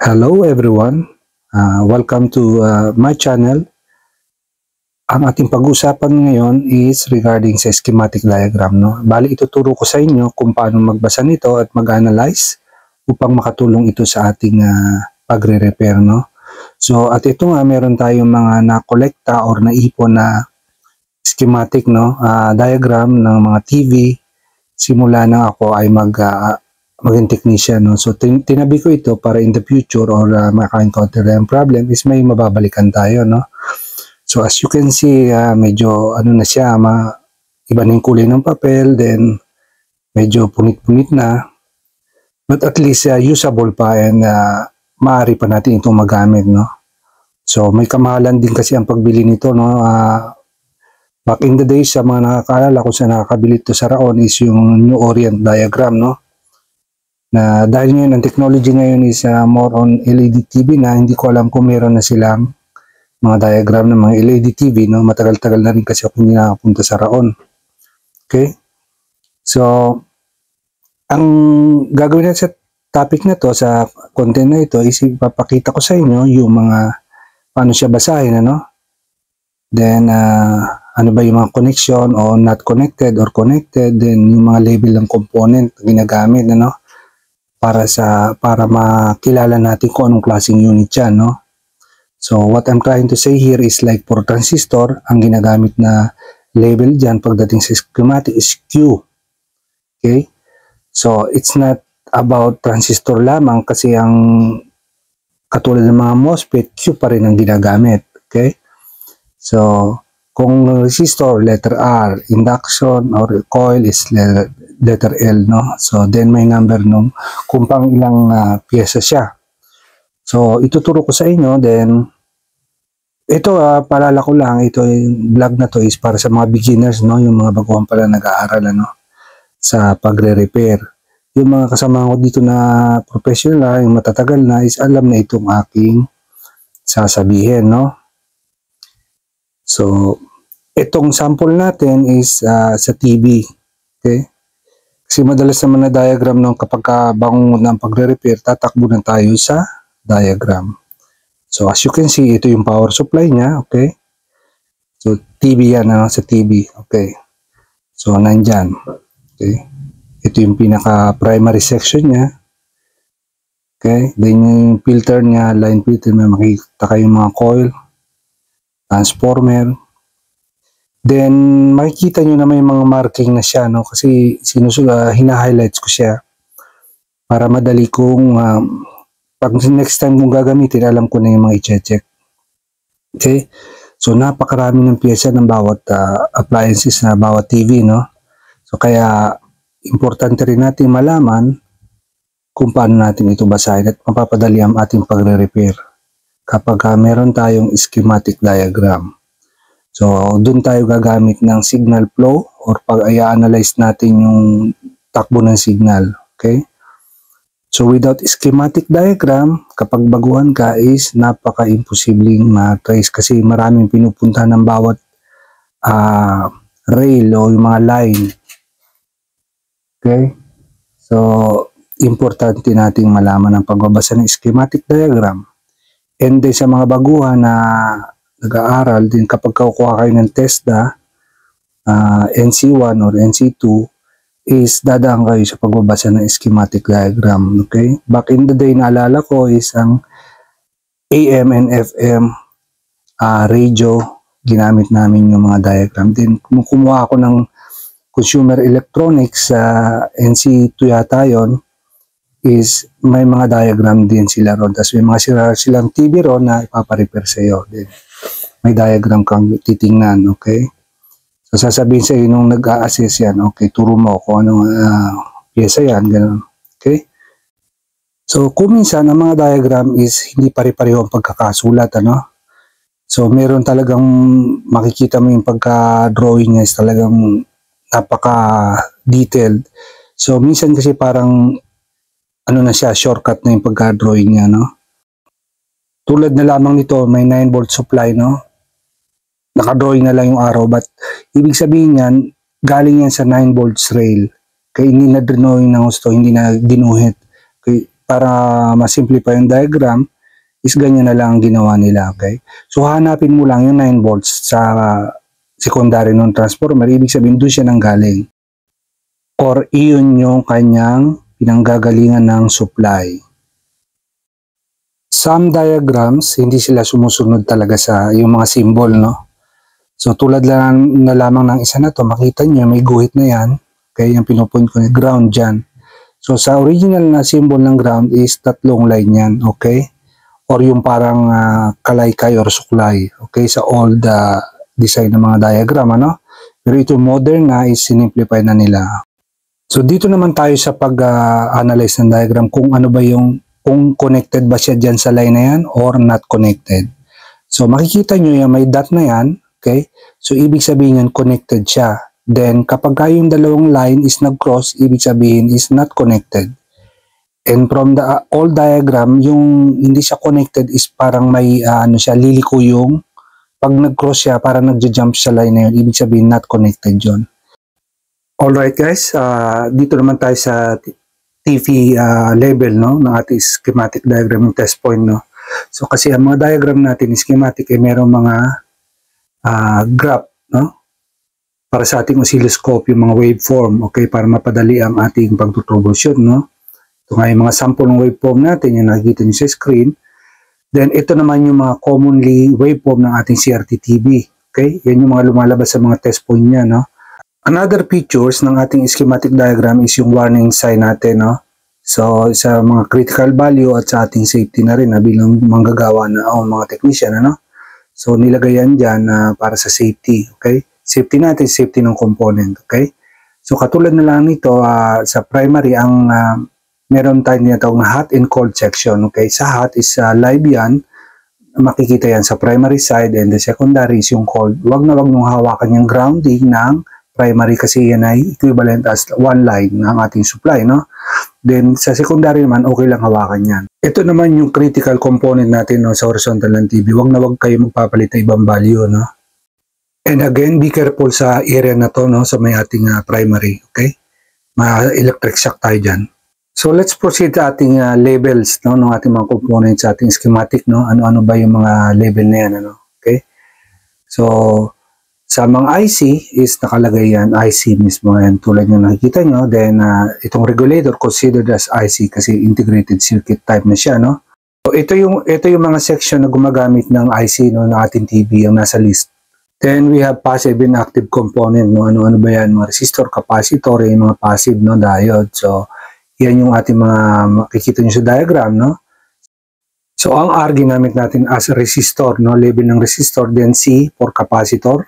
Hello everyone, welcome to my channel. Ang ating pag-uusapan ngayon is regarding sa schematic diagram. No? Bali, ituturo ko sa inyo kung paano magbasa nito at mag-analyze upang makatulong ito sa ating pagre-repair. No? So, at ito nga, meron tayong mga na-kolekta or naipon na schematic, no? Diagram ng mga TV. Simula na ako ay maging technician. No? So, tinabi ko ito para in the future or maka-encounter ng problem is may mababalikan tayo. No? So, as you can see, medyo ano na siya, iba na yung kulay ng papel, then medyo punit-punit na. But at least usable pa and maaari pa natin itong magamit. No? So, may kamahalan din kasi ang pagbili nito. No? Back in the days, sa mga nakakaalala kung saan nakakabili ito sa Raon is yung New Orient diagram. No? Na dahil ngayon ang technology ngayon is more on LED TV na, hindi ko alam kung meron na silang mga diagram ng mga LED TV. No? Matagal-tagal na rin kasi ako hindi nakapunta sa Raon. Okay? So, ang gagawin natin sa topic na to, sa content na ito, is ipapakita ko sa inyo yung mga paano siya basahin. Ano? Then, ano ba yung mga connection o not connected or connected, then yung mga label ng component na ginagamit, ano? Para makilala natin kung anong klaseng unit yan, no? So, what I'm trying to say here is like for transistor, ang ginagamit na label dyan pagdating sa schematic is Q. Okay? So, it's not about transistor lamang kasi ang katulad ng mga MOSFET, Q pa rin ang ginagamit. Okay? So, kung resistor, letter R, induction or coil is letter L, no? So, then may number nung kung pang ilang pyesa siya. So, ituturo ko sa inyo, then, ito, paalala ko lang, ito, yung vlog na to is para sa mga beginners, no? Yung mga baguhan pala nag-aaral, ano? Sa pagre-repair. Yung mga kasama ko dito na professional, yung matatagal na, is alam na itong aking sasabihin, no? So, itong sample natin is sa TV. Okay? Kasi madalas naman na diagram nung kapag bangon ng pagre-repair, tatakbo na tayo sa diagram. So, as you can see, ito yung power supply niya. Okay? So, TV yan, sa TV. Okay? So, nandyan. Okay? Ito yung pinaka-primary section niya. Okay? Then, yung filter niya, line filter, may makikita kayong mga coil, transformer. Then, makikita nyo na may mga marking na siya, no? Kasi hina-highlights ko siya para madali kong pag next time kong gagamitin, alam ko na yung mga i-check. Okay? So, napakarami ng pyesa ng bawat appliances na bawat TV, no? So, kaya importante rin natin malaman kung paano natin ito basahin at mapapadali ang ating pagre-repair kapag meron tayong schematic diagram. So, doon tayo gagamit ng signal flow or pag-i-analyze natin yung takbo ng signal. Okay? So, without schematic diagram, kapag baguhan ka is napaka-imposibleng ma-trace kasi maraming pinupunta ng bawat rail o yung mga line. Okay? So, importante nating malaman ang pagbabasa ng schematic diagram. And then, sa mga baguhan na nag-aaral din, kapag kukuha kayo ng TESDA, NC1 or NC2, is dadaan kayo sa pagbabasa ng schematic diagram. Okay? Back in the day, naalala ko is ang AM and FM radio, ginamit namin yung mga diagram. Then, kumuha ako ng consumer electronics sa NC2 yata yun, is may mga diagram din sila ron. Tapos may mga silang TV ron na ipaparepair sa iyo. Then, may diagram kang titingnan. Okay? So, sasabihin sa iyo nung nag-a-assess yan, okay, turo mo kung anong pyesa yan, gano'n. Okay? So, kung minsan, ang mga diagram is hindi pare-pareho ang pagkakasulat, ano? So, meron talagang makikita mo yung pagka-drawing niya is talagang napaka-detailed. So, minsan kasi parang ano na siya, shortcut na yung pagka-drawing niya, no? Tulad na lamang nito, may 9 volt supply, no? Nakadrawing na lang yung arrow, but ibig sabihin yan, galing yan sa 9 volts rail. Kaya hindi na drawing ng gusto, hindi na ginuhit. Kaya para ma-simplify yung diagram, is ganyan na lang ang ginawa nila, okay? So, hanapin mo lang yung 9 volts sa secondary ng transformer. Ibig sabihin, doon siya nang galing. Or, iyon yung kanyang pinanggagalingan ng supply. Some diagrams, hindi sila sumusunod talaga sa yung mga symbol, no? So, tulad lang na lamang ng isa na to, makita nyo, may guhit na yan. Okay, yung pinupoint ko na ground dyan. So, sa original na symbol ng ground is tatlong line yan, okay? Or yung parang kalaykay or suklay, okay, sa old design ng mga diagram, ano? Pero ito modern na is sinimplify na nila. So dito naman tayo sa pag-analyze ng diagram kung ano ba kung connected ba siya dyan sa line na yan or not connected. So makikita nyo yung may dot na yan, okay? So ibig sabihin yan connected siya. Then kapag yung dalawang line is nag-cross, ibig sabihin is not connected. And from the old diagram, yung hindi siya connected is parang may liliko yung pag nag-cross siya, parang nagja-jump sa line na yun. Ibig sabihin, not connected yun. Alright guys, dito naman tayo sa TV level, no, ng ating schematic diagram ng test point, no. So kasi ang mga diagram natin, schematic, mayroong mga graph, no, para sa ating oscilloscope, yung mga waveform, okay, para mapadali ang ating pag-troubleshoot, no. Ito nga yung mga sample ng waveform natin, yung nakikita nyo sa screen. Then, ito naman yung mga commonly waveform ng ating CRT-TV. Okay? Yan yung mga lumalabas sa mga test point niya, no? Another features ng ating schematic diagram is yung warning sign natin, no? So, sa mga critical value at sa ating safety na rin, bilang manggagawa na o mga technician, ano? So, nilagay yan dyan para sa safety, okay? Safety natin, safety ng component, okay? So, katulad na lang nito, sa primary, ang meron tayong tinatawag na hot and cold section. Okay, sa hot is live yan. Makikita yan sa primary side, and the secondary is yung cold. Wag na wag nung hawakan yung grounding ng primary kasi yan ay equivalent as one line ng ating supply, no? Then sa secondary naman, okay lang hawakan yan. Ito naman yung critical component natin, no, sa horizontal ng TV. Wag na wag kayo magpapalit ng ibang value, no? And again, be careful sa area na to, no, sa may ating primary, okay? Ma-electric shock tayo dyan. So let's proceed sa ating labels, no, ng ating mga components sa ating schematic, no. Ano-ano ba yung mga label na yan, ano? Okay? So sa mga IC is nakalagay yan, IC mismo yan, tulad yung nakikita nyo. Then itong regulator considered as IC kasi integrated circuit type na siya, no. So ito yung mga section na gumagamit ng IC, no, ng ating TV yung nasa list. Then we have passive and active component, no. Ano ba yan? Mga resistor, capacitor, yung mga passive, no, diode. So yan yung ating mga makikita nyo sa diagram, no? So, ang R ginamit natin as resistor, no? Label ng resistor, then C for capacitor.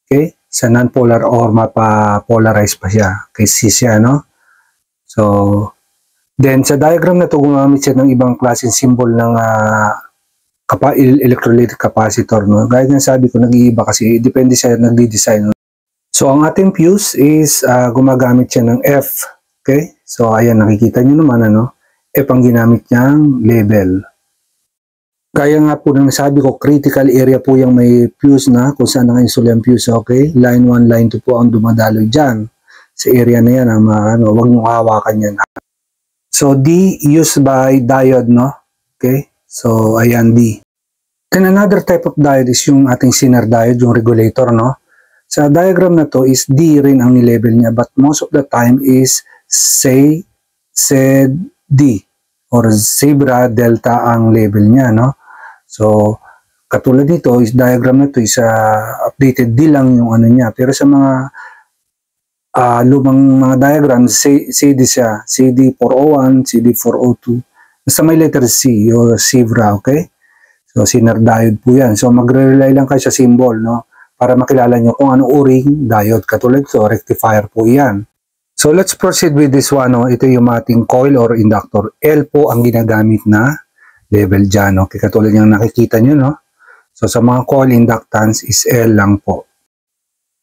Okay? Sa non-polar or mapa-polarize pa siya. Okay, C siya, no? So, then sa diagram na to gumamit siya ng ibang klaseng symbol ng electrolytic capacitor, no? Gaya ng sabi ko, nag-iiba kasi depende siya nagdi-design. So, ang ating fuse is gumagamit siya ng F. Okay? So, ayan, nakikita nyo naman, ano, F ang ginamit niyang label. Kaya nga po nang sabi ko, critical area po yung may fuse na, kung saan naka-install yung fuse, okay? Line 1, line 2 po ang dumadaloy dyan. Sa area na yan, huwag nyo hawakan yan. So, D, used by diode, no? Okay? So, ayan, D. And another type of diode is yung ating Zener diode, yung regulator, no? Sa diagram na to is D rin ang nilabel niya, but most of the time is say, said, D or zebra delta ang label niya, no? So, katulad nito, is diagram na ito is updated D lang yung ano niya. Pero sa mga lumang mga diagram, CD siya, CD401, CD402. Basta may letter C o zebra, okay? So, Zener diode po yan. So, magre-rely lang kayo sa symbol, no? Para makilala nyo kung anong uring diode. Katulad ito, rectifier po yan. So, let's proceed with this one. No? Ito yung ating coil or inductor. L po ang ginagamit na level dyan. Okay? Katulad yung nakikita nyo. No? So, sa mga coil inductance is L lang po.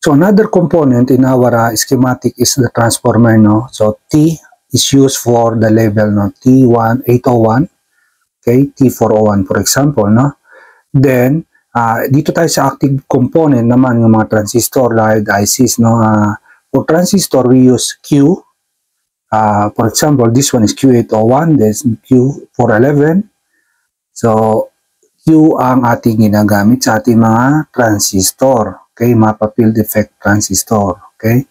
So, another component in our schematic is the transformer. No? So, T is used for the level. No? T801. Okay? T401 for example. No? Then, dito tayo sa active component naman, yung mga transistor, diode, ICs. No? For transistor, we use Q. For example, this one is Q801, this Q411. So, Q ang ating ginagamit sa ating mga transistor. Okay, mapa field effect transistor. Okay,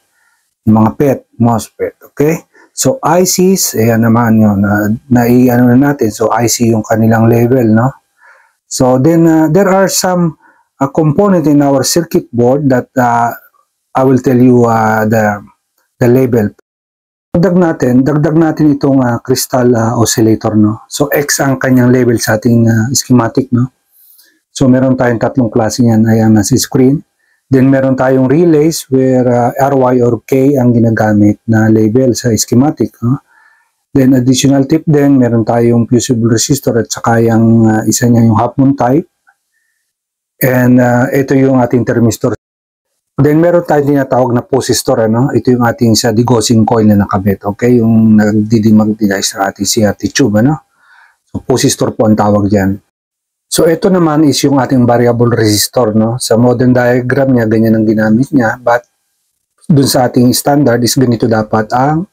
yung mga PET, MOSFET. Okay, so ICs, ayan naman yun, ano na natin. So, IC yung kanilang level, no? So, then there are some component in our circuit board that I will tell you the label. Dagdag natin itong crystal oscillator, no? So X ang kanyang level sa ating schematic, no? So meron tayong tatlong klase niyan, ayan nasa screen. Then meron tayong relays where RY or K ang ginagamit na label sa schematic, no? Then additional tip din, meron tayong fusible resistor at saka yung isa niya yung half moon type. And ito yung ating thermistor. Then meron tayong tinatawag na posistor, ano? Ito yung ating sa degaussing coil na nakabit, okay? Yung nagdidimag-dice sa ating CRT tube, ano? So posistor po ang tawag diyan. So ito naman is yung ating variable resistor, no? Sa modern diagram niya, ganyan ang ginamit niya, but dun sa ating standard is ganito dapat ang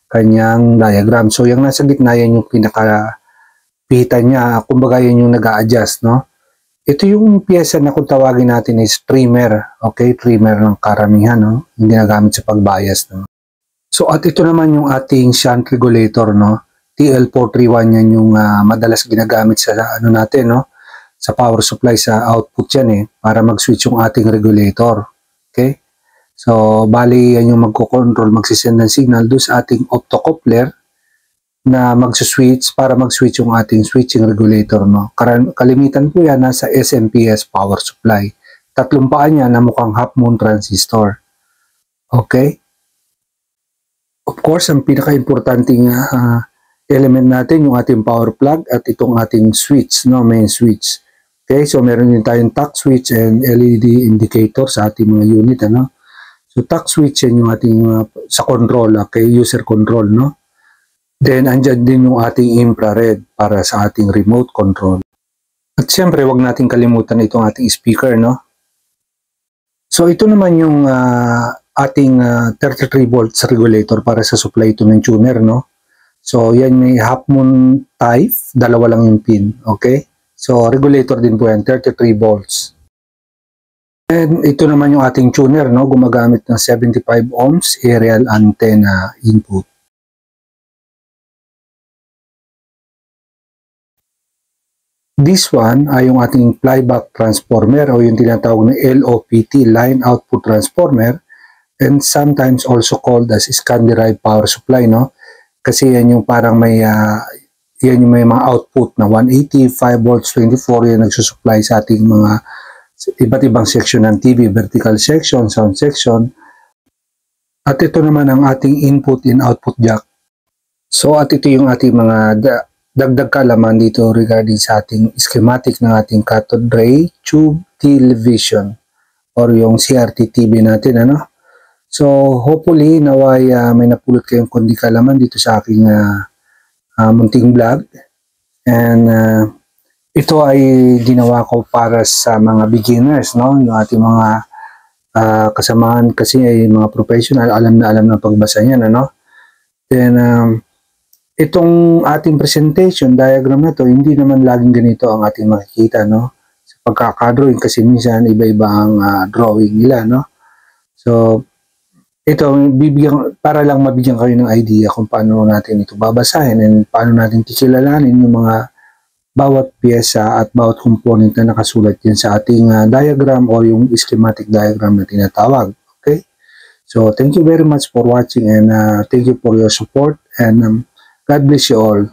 kanyang diagram. So yung nasa gitna yan yung pinaka-pita niya, kumbaga yan yung nag-a-adjust, no? Ito yung pyesa na kung tawagin natin is trimmer. Okay, trimmer ng karamihan, no? Yung ginagamit sa pagbias, no? So at ito naman yung ating shunt regulator, no? TL431 yan yung madalas ginagamit sa ano natin, no? Sa power supply sa output yan para mag-switch yung ating regulator. Okay? So bali yan yung magko-control, magsisend ng signal doon sa ating optocoupler na mag-switch para mag-switch yung ating switching regulator, no? Kalimitan po yan nasa SMPS power supply. Tatlong paa niya na mukhang half moon transistor. Okay? Of course, ang pinaka-importanting element natin yung ating power plug at itong ating switch, no? Main switch. Okay? So meron din tayong tact switch and LED indicator sa ating mga unit, ano? So tact switch yan yung ating sa control, okay? User control, no? Then, andyan din yung ating infrared para sa ating remote control. At siyempre, wag natin kalimutan itong ating speaker, no? So, ito naman yung ating 33 volts regulator para sa supply ito ng tuner, no? So, yan may half moon type, dalawa lang yung pin, okay? So, regulator din po yan, 33 volts. And ito naman yung ating tuner, no? Gumagamit ng 75 ohms aerial antenna input. This one ay yung ating flyback transformer o yung tinatawag na LOPT, Line Output Transformer, and sometimes also called as scan-derived power supply, no? Kasi yan yung parang may yan yung may mga output na 180, 5 volts, 24, yan nagsusupply sa ating mga iba't ibang section ng TV, vertical section, sound section. At ito naman ang ating input and output jack. So at ito yung ating mga dagdag kaalaman dito regarding sa ating schematic ng ating cathode ray tube television or yung CRT TV natin, ano? So hopefully naway may napulot kayong kundi kaalaman dito sa aking munting vlog, and ito ay ginawa ko para sa mga beginners, no? Yung ating mga kasamahan kasi ay mga professional, alam na pagbasa niyan, ano? Then itong ating presentation diagram na to, hindi naman laging ganito ang ating makikita, no? Sa pagkakadrawing kasi minsan iba-iba ang drawing nila, no? So ito, para lang mabigyan kayo ng idea kung paano natin ito babasahin and paano natin kikilalanin yung mga bawat pyesa at bawat component na nakasulat yan sa ating diagram o yung schematic diagram na tinatawag. Okay? So thank you very much for watching, and thank you for your support, and God bless you all.